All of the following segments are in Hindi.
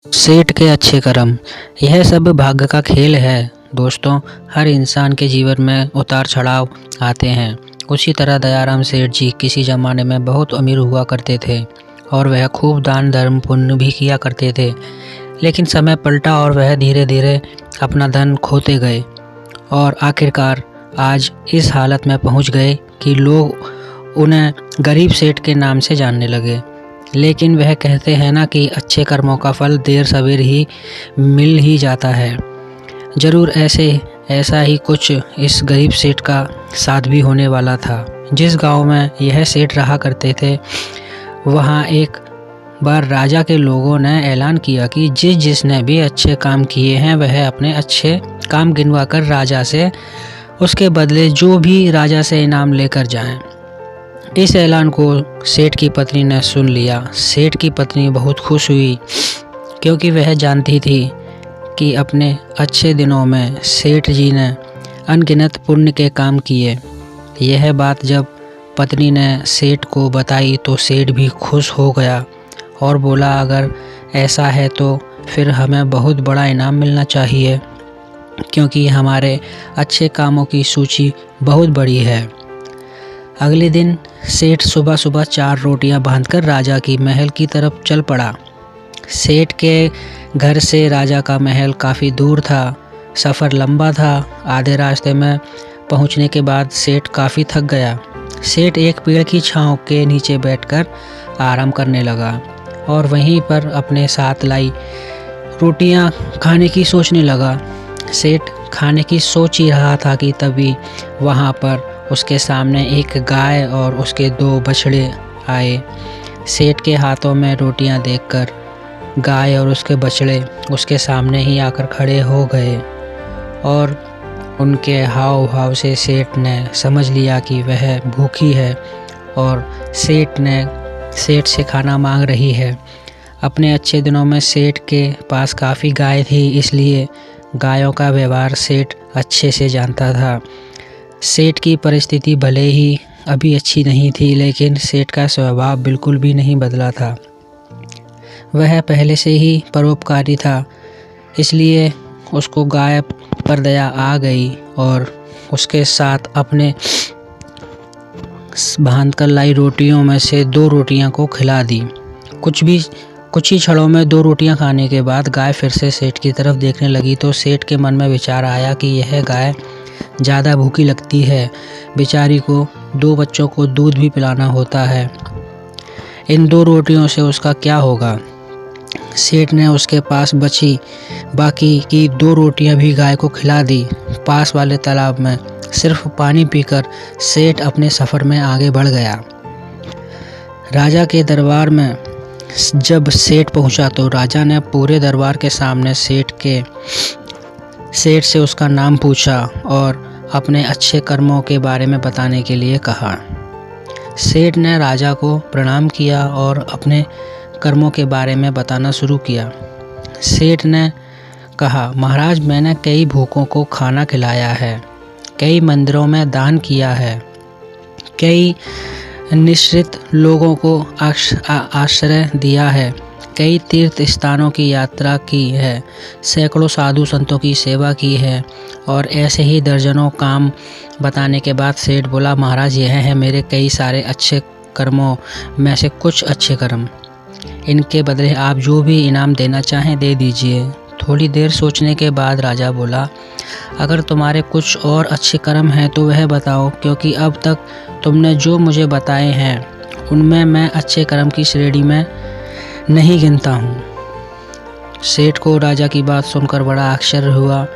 सेठ के अच्छे कर्म। यह सब भाग्य का खेल है दोस्तों। हर इंसान के जीवन में उतार चढ़ाव आते हैं। उसी तरह दयाराम सेठ जी किसी ज़माने में बहुत अमीर हुआ करते थे और वह खूब दान धर्म पुण्य भी किया करते थे। लेकिन समय पलटा और वह धीरे धीरे अपना धन खोते गए और आखिरकार आज इस हालत में पहुंच गए कि लोग उन्हें गरीब सेठ के नाम से जानने लगे। लेकिन वह कहते हैं ना कि अच्छे कर्मों का फल देर सवेर ही मिल ही जाता है। ज़रूर ऐसा ही कुछ इस गरीब सेठ का साथ भी होने वाला था। जिस गांव में यह सेठ रहा करते थे वहां एक बार राजा के लोगों ने ऐलान किया कि जिसने भी अच्छे काम किए हैं वह अपने अच्छे काम गिनवा कर राजा से उसके बदले जो भी राजा से इनाम लेकर जाएं। इस ऐलान को सेठ की पत्नी ने सुन लिया। सेठ की पत्नी बहुत खुश हुई क्योंकि वह जानती थी कि अपने अच्छे दिनों में सेठ जी ने अनगिनत पुण्य के काम किए। यह बात जब पत्नी ने सेठ को बताई तो सेठ भी खुश हो गया और बोला, अगर ऐसा है तो फिर हमें बहुत बड़ा इनाम मिलना चाहिए क्योंकि हमारे अच्छे कामों की सूची बहुत बड़ी है। अगले दिन सेठ सुबह सुबह 4 रोटियां बांधकर राजा की महल की तरफ चल पड़ा। सेठ के घर से राजा का महल काफ़ी दूर था। सफ़र लंबा था। आधे रास्ते में पहुंचने के बाद सेठ काफ़ी थक गया। सेठ एक पेड़ की छांव के नीचे बैठकर आराम करने लगा और वहीं पर अपने साथ लाई रोटियां खाने की सोचने लगा। सेठ खाने की सोच ही रहा था कि तभी वहां पर उसके सामने एक गाय और उसके 2 बछड़े आए। सेठ के हाथों में रोटियां देखकर गाय और उसके बछड़े उसके सामने ही आकर खड़े हो गए और उनके हाव भाव से सेठ ने समझ लिया कि वह भूखी है और सेठ से खाना मांग रही है। अपने अच्छे दिनों में सेठ के पास काफ़ी गाय थी, इसलिए गायों का व्यवहार सेठ अच्छे से जानता था। सेठ की परिस्थिति भले ही अभी अच्छी नहीं थी, लेकिन सेठ का स्वभाव बिल्कुल भी नहीं बदला था। वह पहले से ही परोपकारी था, इसलिए उसको गाय पर दया आ गई और उसके साथ अपने बांध कर लाई रोटियों में से 2 रोटियां को खिला दी। कुछ ही क्षणों में 2 रोटियां खाने के बाद गाय फिर से सेठ की तरफ देखने लगी तो सेठ के मन में विचार आया कि यह गाय ज़्यादा भूखी लगती है। बेचारी को 2 बच्चों को दूध भी पिलाना होता है। इन 2 रोटियों से उसका क्या होगा। सेठ ने उसके पास बची बाकी की 2 रोटियां भी गाय को खिला दी। पास वाले तालाब में सिर्फ पानी पीकर सेठ अपने सफ़र में आगे बढ़ गया। राजा के दरबार में जब सेठ पहुंचा तो राजा ने पूरे दरबार के सामने सेठ से उसका नाम पूछा और अपने अच्छे कर्मों के बारे में बताने के लिए कहा। सेठ ने राजा को प्रणाम किया और अपने कर्मों के बारे में बताना शुरू किया। सेठ ने कहा, महाराज, मैंने कई भूखों को खाना खिलाया है, कई मंदिरों में दान किया है, कई निश्रित लोगों को आश्रय दिया है, कई तीर्थ स्थानों की यात्रा की है, सैकड़ों साधु संतों की सेवा की है और ऐसे ही दर्जनों काम बताने के बाद सेठ बोला, महाराज, यह है मेरे कई सारे अच्छे कर्मों में से कुछ अच्छे कर्म। इनके बदले आप जो भी इनाम देना चाहें दे दीजिए। थोड़ी देर सोचने के बाद राजा बोला, अगर तुम्हारे कुछ और अच्छे कर्म हैं तो वह बताओ, क्योंकि अब तक तुमने जो मुझे बताए हैं उनमें मैं अच्छे कर्म की श्रेणी में नहीं गिनता हूँ। सेठ को राजा की बात सुनकर बड़ा आश्चर्य हुआ।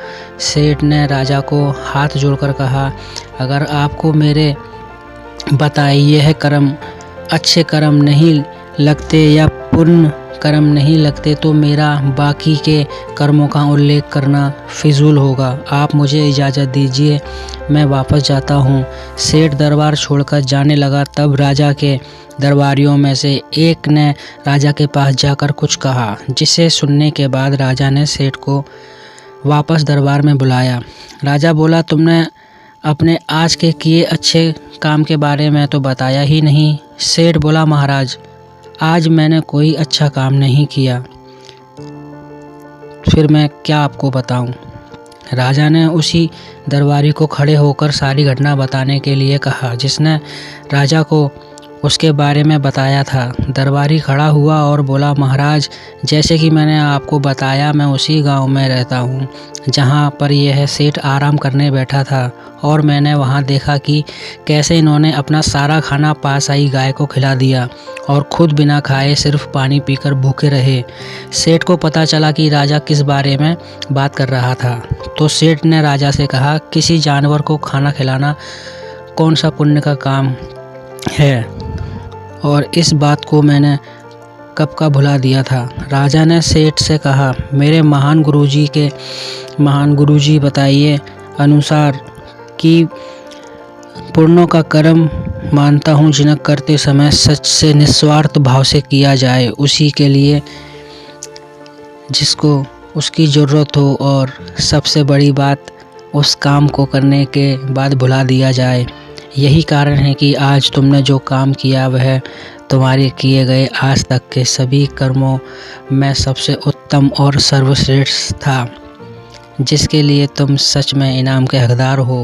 सेठ ने राजा को हाथ जोड़कर कहा, अगर आपको मेरे बताए यह कर्म अच्छे कर्म नहीं लगते या पुण्य कर्म नहीं लगते तो मेरा बाकी के कर्मों का उल्लेख करना फिजूल होगा। आप मुझे इजाज़त दीजिए, मैं वापस जाता हूँ। सेठ दरबार छोड़कर जाने लगा। तब राजा के दरबारियों में से एक ने राजा के पास जाकर कुछ कहा, जिसे सुनने के बाद राजा ने सेठ को वापस दरबार में बुलाया। राजा बोला, तुमने अपने आज के किए अच्छे काम के बारे में तो बताया ही नहीं। सेठ बोला, महाराज, आज मैंने कोई अच्छा काम नहीं किया। फिर मैं क्या आपको बताऊं। राजा ने उसी दरबारी को खड़े होकर सारी घटना बताने के लिए कहा जिसने राजा को उसके बारे में बताया था। दरबारी खड़ा हुआ और बोला, महाराज, जैसे कि मैंने आपको बताया, मैं उसी गांव में रहता हूं जहां पर यह सेठ आराम करने बैठा था, और मैंने वहां देखा कि कैसे इन्होंने अपना सारा खाना पास आई गाय को खिला दिया और खुद बिना खाए सिर्फ पानी पीकर भूखे रहे। सेठ को पता चला कि राजा किस बारे में बात कर रहा था, तो सेठ ने राजा से कहा, किसी जानवर को खाना खिलाना कौन सा पुण्य का काम है, और इस बात को मैंने कब का भुला दिया था। राजा ने सेठ से कहा, मेरे महान गुरुजी बताइए अनुसार कि पुण्यों का कर्म मानता हूँ जिन्हें करते समय सच से निस्वार्थ भाव से किया जाए, उसी के लिए जिसको उसकी ज़रूरत हो, और सबसे बड़ी बात उस काम को करने के बाद भुला दिया जाए। यही कारण है कि आज तुमने जो काम किया वह तुम्हारे किए गए आज तक के सभी कर्मों में सबसे उत्तम और सर्वश्रेष्ठ था, जिसके लिए तुम सच में इनाम के हकदार हो।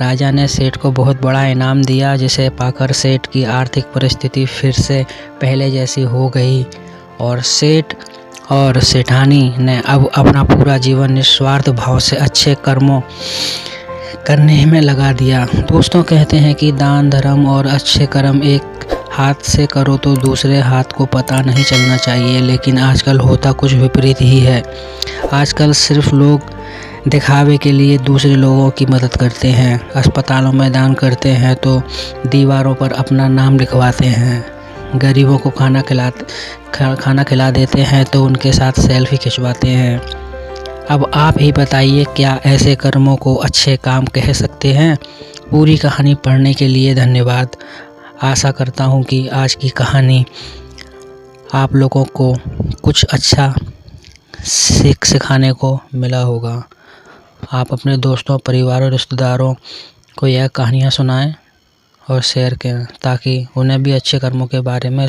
राजा ने सेठ को बहुत बड़ा इनाम दिया, जिसे पाकर सेठ की आर्थिक परिस्थिति फिर से पहले जैसी हो गई और सेठ और सेठानी ने अब अपना पूरा जीवन निस्वार्थ भाव से अच्छे कर्मों करने में लगा दिया। दोस्तों, कहते हैं कि दान धर्म और अच्छे कर्म एक हाथ से करो तो दूसरे हाथ को पता नहीं चलना चाहिए, लेकिन आजकल होता कुछ विपरीत ही है। आजकल सिर्फ लोग दिखावे के लिए दूसरे लोगों की मदद करते हैं, अस्पतालों में दान करते हैं तो दीवारों पर अपना नाम लिखवाते हैं, गरीबों को खाना खिला देते हैं तो उनके साथ सेल्फी खिंचवाते हैं। अब आप ही बताइए, क्या ऐसे कर्मों को अच्छे काम कह सकते हैं? पूरी कहानी पढ़ने के लिए धन्यवाद। आशा करता हूँ कि आज की कहानी आप लोगों को कुछ अच्छा सिखाने को मिला होगा। आप अपने दोस्तों, परिवार और रिश्तेदारों को यह कहानियाँ सुनाएं और शेयर करें, ताकि उन्हें भी अच्छे कर्मों के बारे में